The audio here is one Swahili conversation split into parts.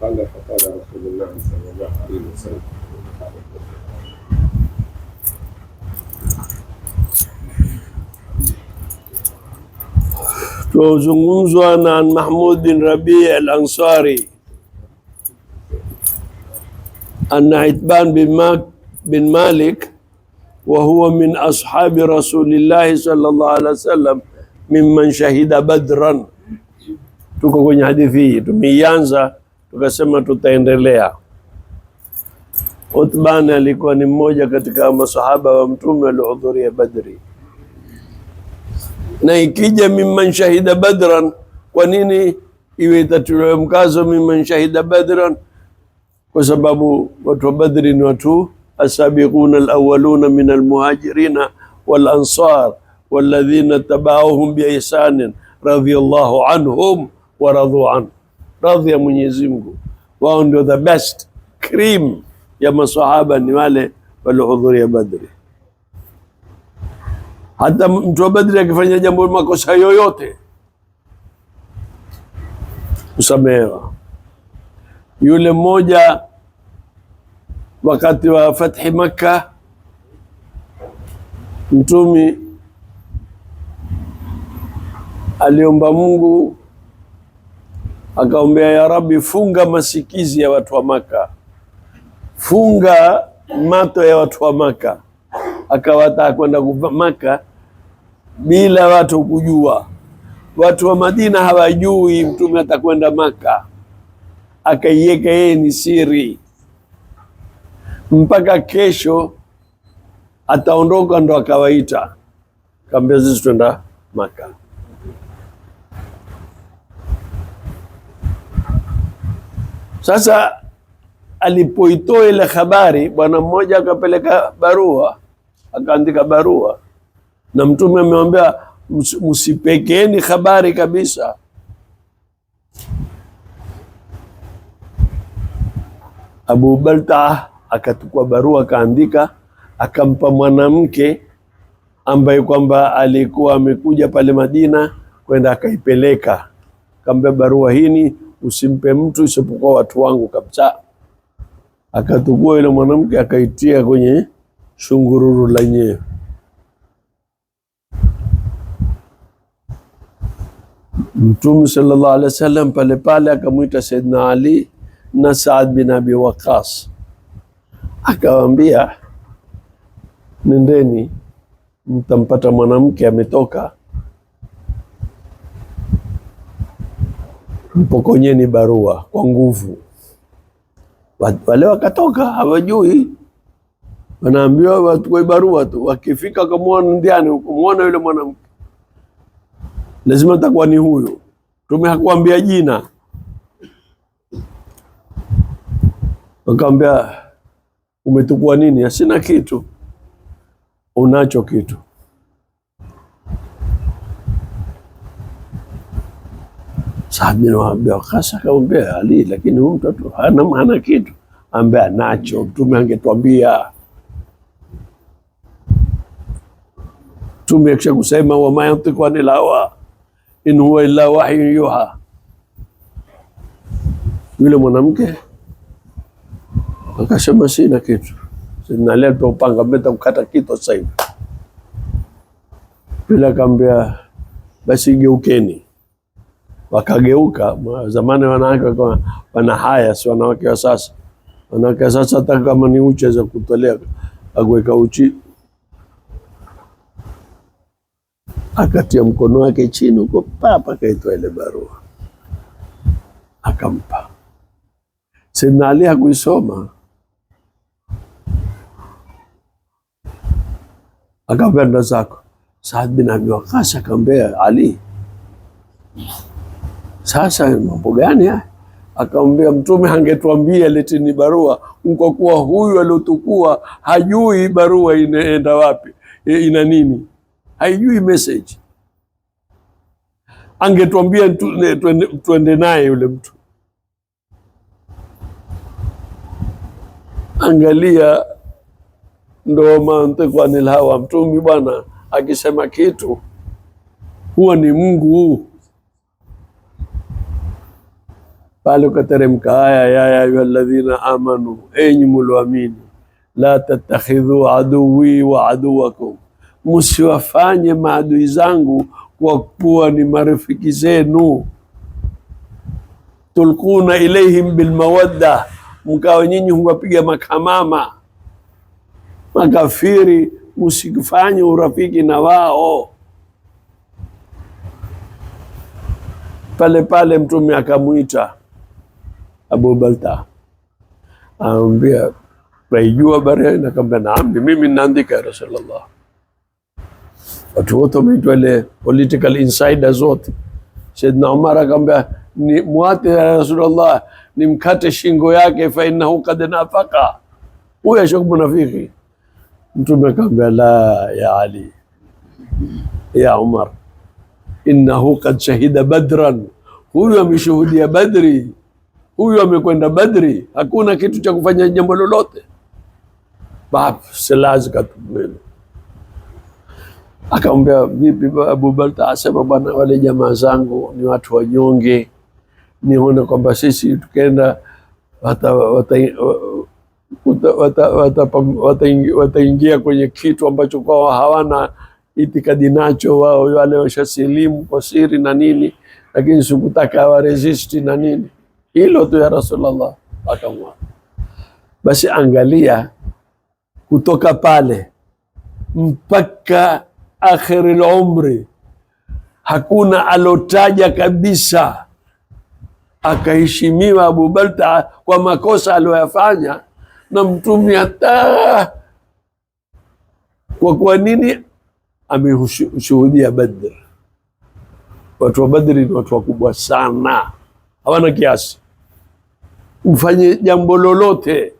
قال فقال رسول الله صلى الله عليه وسلم tuzungumzwa na Mahmud bin Rabi' al-Ansari anna Itban bin Malik wa huwa min ashabi Rasulillahi sallallahu alaihi wasallam mimman shahida Badran. Tuko kwenye hadithi hii, tumeianza tukasema tutaendelea. Utban alikuwa ni mmoja katika masahaba wa Mtume waliohudhuria Badri. Na ikija mimman shahida Badran, kwa nini iwe itatuliwa mkazo mimman shahida Badran? Kwa sababu watu wa Badri ni watu asabiquna alawwaluna min almuhajirina wal ansar walladhina tabauhum bi ihsanin radhiyallahu anhum wa radu an. Radhi ya Mwenyezi Mungu, wao ndio the best cream ya masahaba, ni wale waliohudhuria Badri. Hata mtu wa Badri akifanya jambo makosa yoyote usamehewa. Yule mmoja wakati wa fathi Makkah, Mtume aliomba Mungu, akaombea, ya Rabbi, funga masikizi ya watu wa Makkah, funga mato ya watu wa Makkah. Akawata kwenda Makkah bila watu kujua. Watu wa Madina hawajui Mtume atakwenda Makkah, akaiweka yeye ni siri mpaka kesho ataondoka, ndo akawaita, kaambia sisi twenda Makkah. Sasa alipoitoa ile habari, bwana mmoja akapeleka barua, akaandika barua, na Mtume amemwambia msipekeni habari kabisa. Abu Balta akatukua barua, akaandika, akampa mwanamke ambaye kwamba alikuwa amekuja pale Madina kwenda, akaipeleka, akamwambia barua hii usimpe mtu isipokuwa watu wangu kabisa. Akatukua yule mwanamke akaitia kwenye shungururu lenyewe. Mtume sallallahu alaihi wasallam pale pale akamwita Saidina Ali na Saad bin Abi Waqqas, akawaambia nendeni mtampata mwanamke ametoka, mpokonyeni barua kwa nguvu. Wale wakatoka hawajui, wanaambiwa watu barua tu. Wakifika kumuona ndiani, kumuona yule mwanamke, lazima atakuwa ni huyo. Mtume hakuambia jina. Akamwambia umetukua nini? Asina kitu. Unacho kitu. Saad bin Abi Waqqas akamwambia Ali, lakini huyu mtoto hana kitu. Ambia nacho, Mtume angetuambia. Mtume akisha kusema wa ma yantiqu anil hawa in huwa illa wahyu yuha, yule mwanamke akasema sina kitu. Sinaleta upanga mbeta kukata kitu sasa hivi. Bila kaambia basi geukeni. Wakageuka. Zamani wanawake wana haya, si wanawake wa sasa. Wanawake wa sasa hata kama ni uchi za kutolea, agweka uchi. Akatia mkono wake chini huko, papa kaitoa ile barua, akampa. Saidina Ali hakuisoma, akamwambia ndo zako. Saad bin Abi Waqqas akamwambia Ali, sasa mambo gani haya? Akamwambia Mtume angetuambia leteni barua, kwa kuwa huyu aliotukua hajui barua inaenda wapi, ina nini, haijui message. Angetuambia tuende naye yule mtu. Angalia, ndo mantiqu anil hawa. Mtume bwana akisema kitu huwa ni Mungu. Pale ukateremka aya ya ayyuhalladhina amanu, enyi mlioamini, la tattakhidhu aduwi wa aduwakum, msiwafanye maadui zangu kwa kuwa ni marafiki zenu. Tulquna ilaihim bilmawadda, mkawa nyinyi huwapiga makamama makafiri, msifanye urafiki na wao. Pale pale Mtume akamwita Abu Balta, anambia waijua habari? Akamwambia naam, mimi ninaandika ya Rasulullah. Watu wote wameitwa ile political insiders wote. Saidna Umar akamwambia ni muate ya Rasulullah, nimkate shingo yake, fa innahu qad nafaka, huyo ashok munafiki. Mtume akamwambia la ya Ali ya Umar, innahu qad shahida badran, huyu ameshuhudia Badri, huyu amekwenda Badri, hakuna kitu cha kufanya jambo lolote. Silaha zikatumika. Akamwambia vipi Abu Balta? Asema bwana, wale jamaa zangu ni watu wanyonge, nione kwamba sisi tukienda wataingia kwenye kitu ambacho kwao hawana itikadi nacho, wao wale washasilimu kwa siri na nini, lakini sikutaka waresisti na nini. Hilo tu ya Rasulullah. Akamwambia basi angalia, kutoka pale mpaka akhiril umri hakuna alotaja kabisa akaheshimiwa Abu Balta kwa makosa aliyoyafanya na Mtume, hata kwa nini ameshuhudia Badr. Watu wa Badri ni watu wakubwa sana, hawana kiasi. Mfanye jambo lolote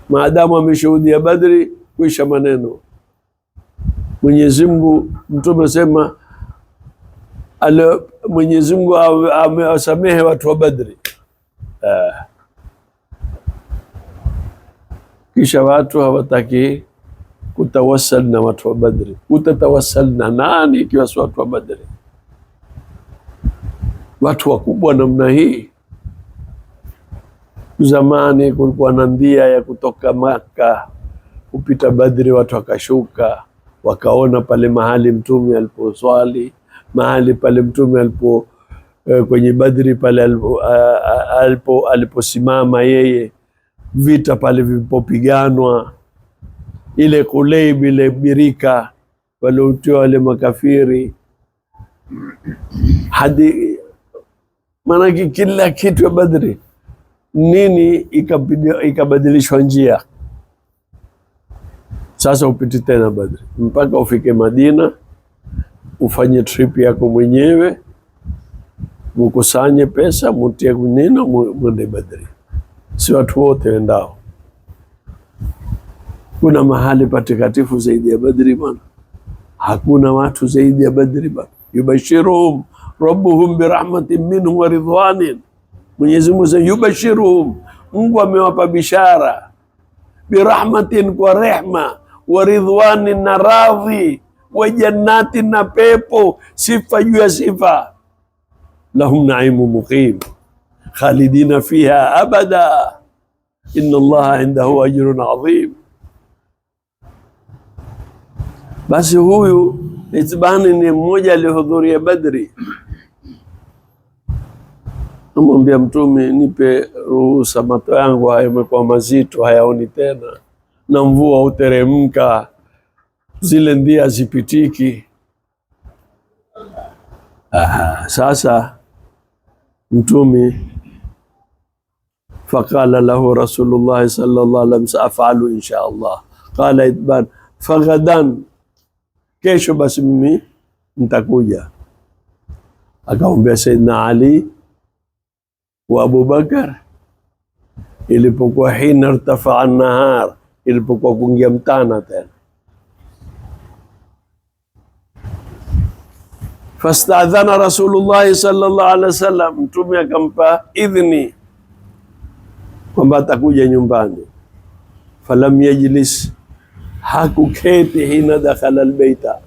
maadamu ameshuhudia Badri, kuisha maneno. Mwenyezi Mungu, Mtume sema Mwenyezi Mungu amewasamehe watu wa Badri. Kisha watu hawataki kutawassal na watu wa Badri. Utatawassal na nani ikiwa si watu wa Badri? Watu wakubwa namna hii. Zamani kulikuwa na ndia ya kutoka Maka kupita Badri, watu wakashuka wakaona pale mahali Mtume aliposwali, mahali pale Mtume alipo kwenye Badri pale aliposimama yeye, vita pale vilipopiganwa, ile Kuleib, ile birika waliotiwa wale makafiri, hadi maana kila kitu ya Badri nini ikabadilishwa njia. Sasa upiti tena Badri mpaka ufike Madina, ufanye trip yako mwenyewe, mukusanye pesa, mutie kunina, mwende Badri. Si watu wote wendao. Kuna mahali patakatifu zaidi ya Badri bwana? Hakuna watu zaidi ya Badri bwana. Yubashiruhum rabbuhum birahmatin minhu wa ridwanin. Mwenyezi Mungu yubashiruhum, Mungu amewapa bishara, birahmatin, kwa rehma, wa ridwanin, na radhi, wa jannatin, na pepo, sifa juu ya sifa. Lahum naimu muqim khalidina fiha abada inna Allaha indahu ajrun adhim. Basi huyu Itbani ni mmoja alihudhuria Badri. Namwambia Mtume, nipe ruhusa, macho yangu yamekuwa mazito, hayaoni tena, na mvua uteremka, zile ndia zipitiki. Sasa Mtume faqala lahu Rasulullah sallallahu alaihi wasallam, afalu insha Allah. Qala Itban, faghadan, kesho basi mimi nitakuja. Akaombea Saidna Ali wa Abu Bakar, ilipokuwa hina irtafaa an-nahar, ilipokuwa kuingia mtana tena. Fastadhana Rasulullah sallallahu alaihi wasallam, Mtume akampa idhni kwamba atakuja nyumbani. Falam yajlis, hakuketi hina dakhala albayta,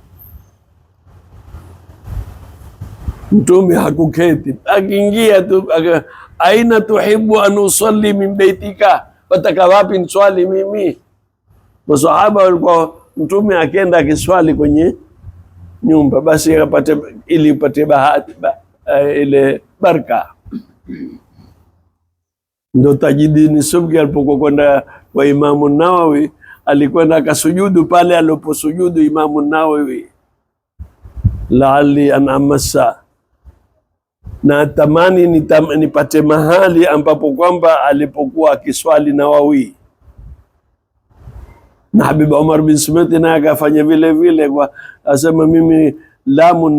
Mtume hakuketi, akiingia tu aina tuhibu an usalli min baitika, wataka wapi niswali mimi? Masahaba walikuwa Mtume akenda akiswali kwenye nyumba, basi apate ili upate bahati ile baraka. Ndo Tajidini Subki alipokuwa kwenda kwa Imamu Nawawi, alikwenda akasujudu pale aliposujudu Imamu Nawawi, laali an amassa, na tamani nipate mahali ambapo kwamba alipokuwa akiswali Nawawi. Na Habib Umar bin Sumati naye akafanya vile vile, kwa asema mimi Lamu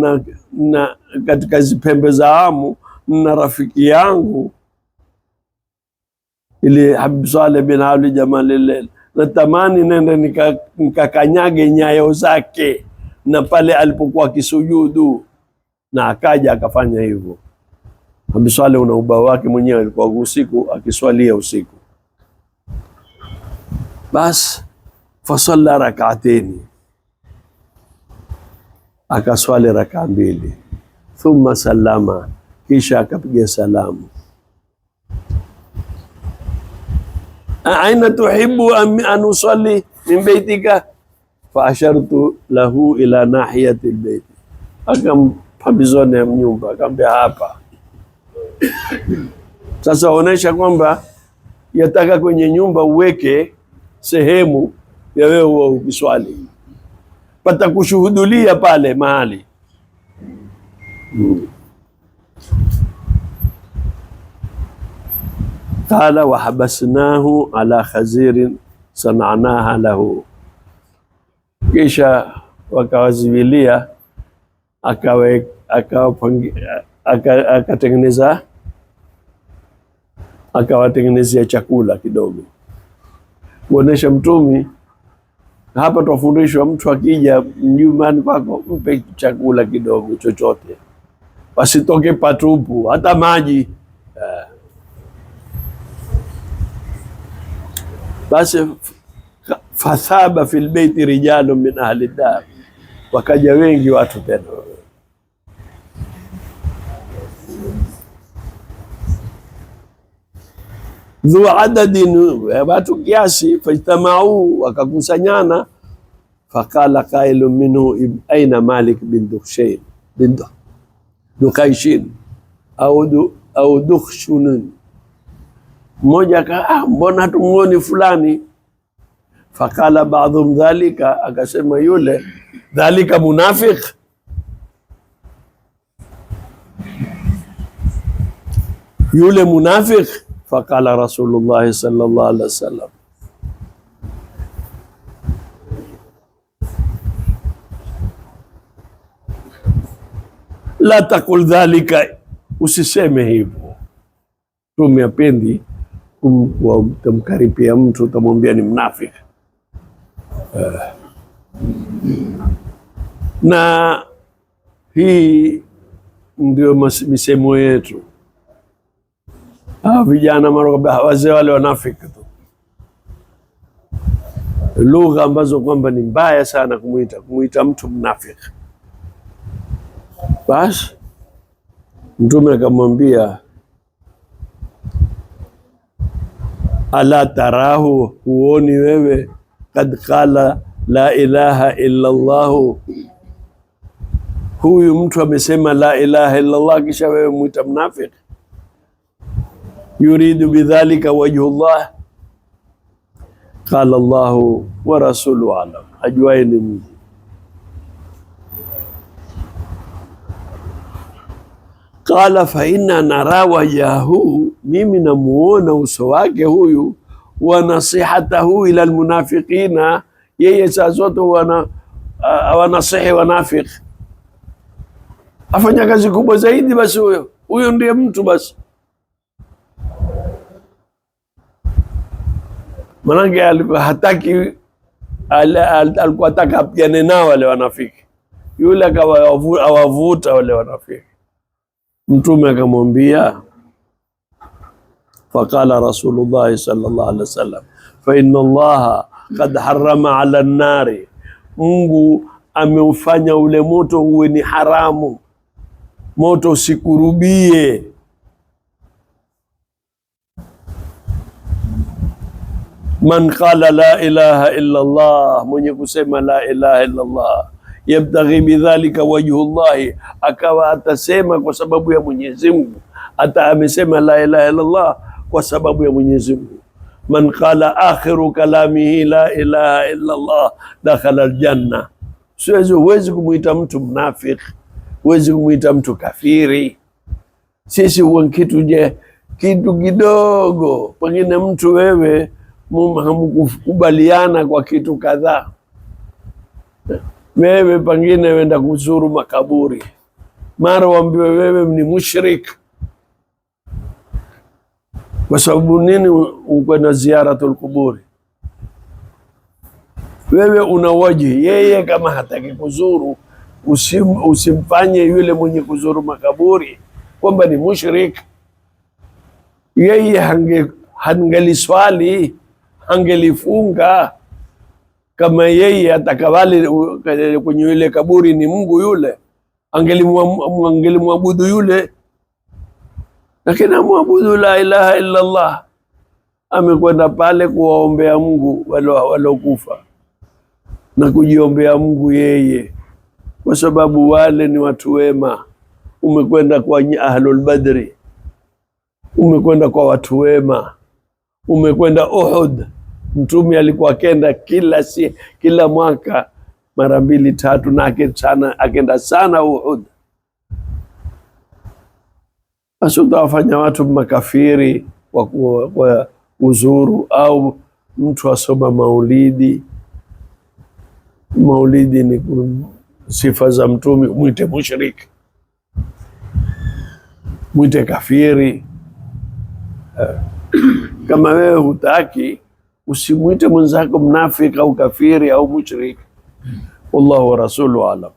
na katika zipembe za Amu na rafiki yangu ili Habib Saleh bin Ali Jamalillah, natamani nenda nikakanyage nyayo zake na pale alipokuwa akisujudu, na akaja akafanya hivyo. Habib Saleh una ubao wake mwenyewe, alikuwa usiku akiswalia usiku. Bas fasalla rak'ataini, akaswali raka mbili. Thumma sallama, kisha akapiga salamu. Aina tuhibu an usalli min baitika, fa ashartu lahu ila nahiyati albayt, akampambizoni ya nyumba, akamwambia hapa. Sasa onesha kwamba yataka kwenye nyumba uweke sehemu ya wewe ukiswali, pata kushuhudulia pale mahali. Qala wa habasnahu ala khazirin sananaha lahu, kisha wakawazivilia akawatengenezea chakula kidogo, kuonesha Mtume hapa twafundishwa, mtu akija nyumbani kwako mpe chakula kidogo chochote, wasitoke patupu, hata maji. Basi fathaba fil baiti rijalun min ahli dar, wakaja wengi watu tena, dhu adadin, watu kiasi. Fajtamau, wakakusanyana. Faqala qailun minhu aina Malik bin Dukhayshin au Dukhshunun, mmoja mbona tumuoni fulani? Faqala ba'dhum dhalika, akasema yule dhalika munafiq, yule munafiq. Faqala Rasulullah sallallahu alaihi wasallam, la taqul dhalika, usiseme hivyo. Mtume apendi kumkaripia mtu utamwambia ni mnafiki. Na hii ndio misemo yetu. Vijana mara wazee wale wanafiki tu, lugha ambazo kwamba ni mbaya sana kumuita mtu mnafiki. Basi Mtume akamwambia, ala tarahu, huoni wewe, kad qala la ilaha illa Allah, huyu mtu amesema la ilaha illa Allah, kisha wewe muita mnafiki. Yuridu bidhalika wajhullah, qala Allahu wa rasuluhu alam, ajuaye ni Mungu. Qala fa inna nara wajhahu, mimi namuona uso wake huyu, wa nasihatahu ila almunafiqina, yeye saa zote wanasihi wanafiki, afanya kazi kubwa zaidi. Basi huyo ndiye mtu basi. Manake alikuwa hataki, alikuwa ataka apigane nao wale wanafiki, yule akawavuta wale wanafiki. Mtume akamwambia, faqala Rasulullah sallallahu alaihi wasallam, fa inna Allaha qad harrama ala an-nari, Mungu ameufanya ule moto uwe ni haramu. moto usikurubie. Man qala la ilaha illa Allah, mwenye kusema la ilaha illa Allah, yabtaghi bidhalika wajhullahi, akawa atasema kwa sababu ya Mwenyezi Mungu, hata amesema la ilaha illa Allah kwa sababu ya Mwenyezi Mungu. Man qala akhiru kalamihi la ilaha illa Allah dakhala aljanna. Huwezi kumuita mtu mnafiki, huwezi kumuita mtu kafiri. Sisi huwa kitu kidogo, pengine mtu wewe hamkukubaliana kwa kitu kadhaa, wewe pengine wenda kuzuru makaburi, mara waambiwe wewe ni mushrik. Kwa sababu nini ukwenda ziyaratul kuburi? Wewe unawaji yeye, kama hataki kuzuru, usimfanye yule mwenye kuzuru makaburi kwamba ni mushrik. Yeye hangeliswali, hangelifunga. Kama yeye atakawali kwenye yule kaburi ni Mungu yule, angelimwabudu yule, lakini amwabudu la ilaha illa Allah. Amekwenda pale kuwaombea Mungu walokufa na kujiombea Mungu yeye, kwa sababu wale ni watu wema. Umekwenda kwa ahlul badri, umekwenda kwa watu wema, umekwenda Uhud. Mtume alikuwa akenda kila mwaka mara 2 3, na akenda sana Uhud. Asutawafanya watu makafiri kwa uzuru, au mtu asoma maulidi. Maulidi ni sifa za Mtume, mwite mushrik, mwite kafiri. Kama wewe hutaki, usimwite mwenzako mnafiki au kafiri au mushrik. Wallahu wa rasuluhu alam.